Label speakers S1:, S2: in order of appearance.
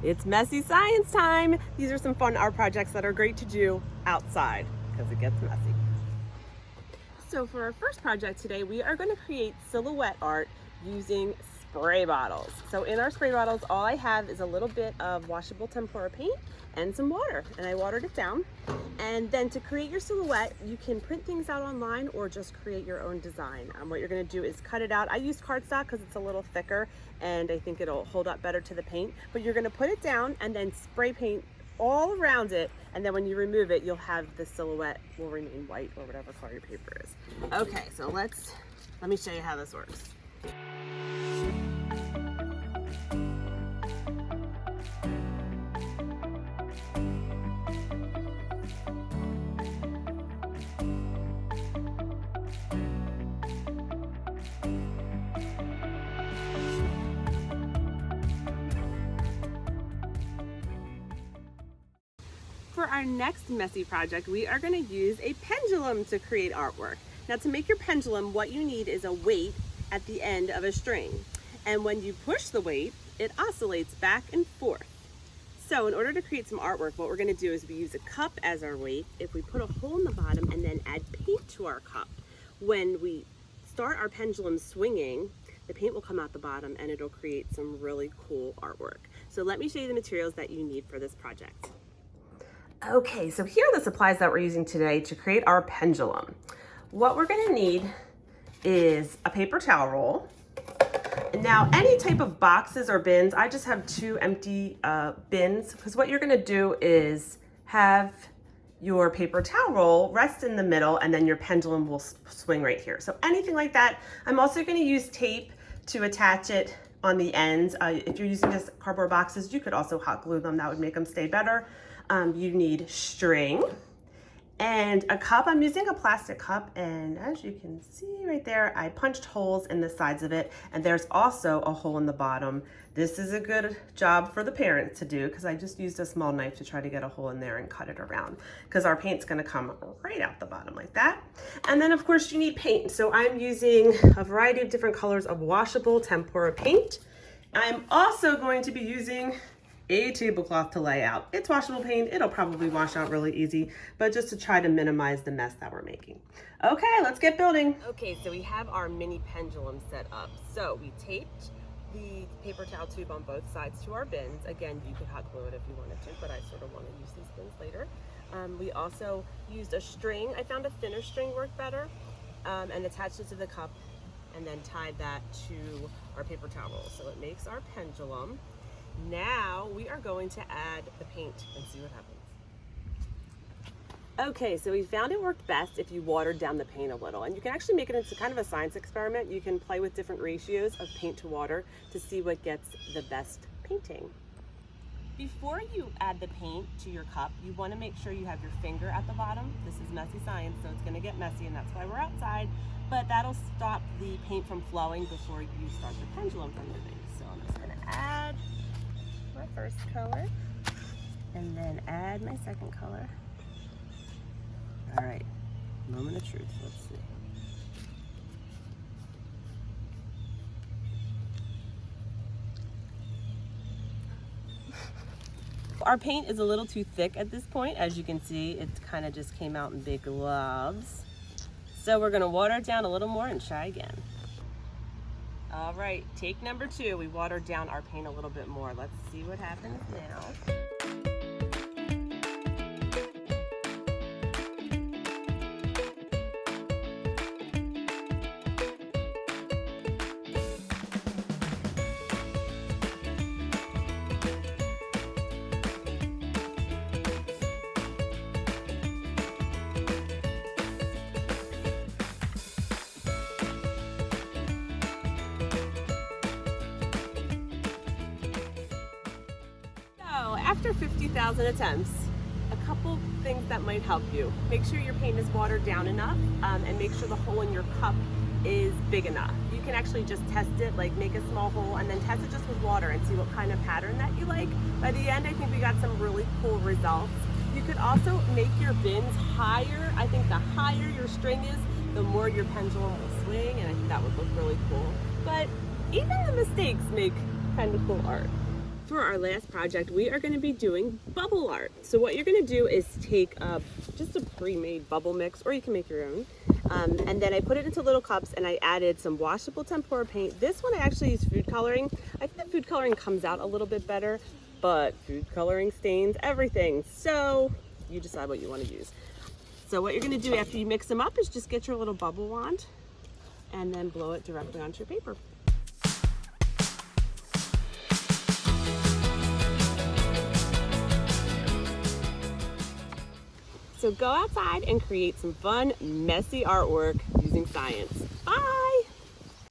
S1: It's messy science time. These are some fun art projects that are great to do outside because it gets messy. So for our first project today, we are going to create silhouette art using spray bottles. So in our spray bottles, all I have is a little bit of washable tempura paint and some water, and I watered it down. And then to create your silhouette, you can print things out online or just create your own design. What you're going to do is cut it out. I use cardstock because it's a little thicker and I think it'll hold up better to the paint, but you're going to put it down and then spray paint all around it, and then when you remove it, you'll have the silhouette will remain white or whatever color your paper is. Okay, so let me show you how this works. For our next messy project, we are going to use a pendulum to create artwork. Now to make your pendulum, what you need is a weight at the end of a string. And when you push the weight, it oscillates back and forth. So in order to create some artwork, what we're going to do is we use a cup as our weight. If we put a hole in the bottom and then add paint to our cup, when we start our pendulum swinging, the paint will come out the bottom and it'll create some really cool artwork. So let me show you the materials that you need for this project. Okay, so here are the supplies that we're using today to create our pendulum. What we're gonna need is a paper towel roll. Now, any type of boxes or bins, I just have 2 empty bins, because what you're gonna do is have your paper towel roll rest in the middle and then your pendulum will swing right here. So anything like that. I'm also gonna use tape to attach it on the ends. If you're using just cardboard boxes, you could also hot glue them. That would make them stay better. You need string and a cup. I'm using a plastic cup, and as you can see right there, I punched holes in the sides of it, and there's also a hole in the bottom. This is a good job for the parents to do because I just used a small knife to try to get a hole in there and cut it around, because our paint's going to come right out the bottom like that. And then of course you need paint. So I'm using a variety of different colors of washable tempura paint. I'm also going to be using a tablecloth to lay out. It's washable paint. It'll probably wash out really easy, but just to try to minimize the mess that we're making. Okay, let's get building. Okay, so we have our mini pendulum set up. So we taped the paper towel tube on both sides to our bins. Again, you could hot glue it if you wanted to, but I sort of want to use these bins later. We also used a string. I found a thinner string worked better, and attached it to the cup and then tied that to our paper towel roll. So it makes our pendulum. Now we are going to add the paint and see what happens. Okay, so we found it worked best if you watered down the paint a little, and you can actually make it into kind of a science experiment. You can play with different ratios of paint to water to see what gets the best painting. Before you add the paint to your cup, you want to make sure you have your finger at the bottom. This is messy science, so it's going to get messy, and that's why we're outside, but that'll stop the paint from flowing before you start the pendulum from moving. So I'm just going to add my first color and then add my second color. All right, moment of truth, let's see. Our paint is a little too thick at this point. As you can see, it kind of just came out in big globs. So we're gonna water it down a little more and try again. All right, take number 2. We watered down our paint a little bit more. Let's see what happens now. After 50,000 attempts, a couple things that might help you. Make sure your paint is watered down enough, and make sure the hole in your cup is big enough. You can actually just test it, like make a small hole and then test it just with water and see what kind of pattern that you like. By the end, I think we got some really cool results. You could also make your bins higher. I think the higher your string is, the more your pendulum will swing, and I think that would look really cool. But even the mistakes make kind of cool art. For our last project, we are going to be doing bubble art. So what you're going to do is take just a pre-made bubble mix, or you can make your own. And then I put it into little cups and I added some washable tempura paint. This one I actually used food coloring. I think the food coloring comes out a little bit better, but food coloring stains everything. So you decide what you want to use. So what you're going to do after you mix them up is just get your little bubble wand and then blow it directly onto your paper. So go outside and create some fun, messy artwork using science. Bye!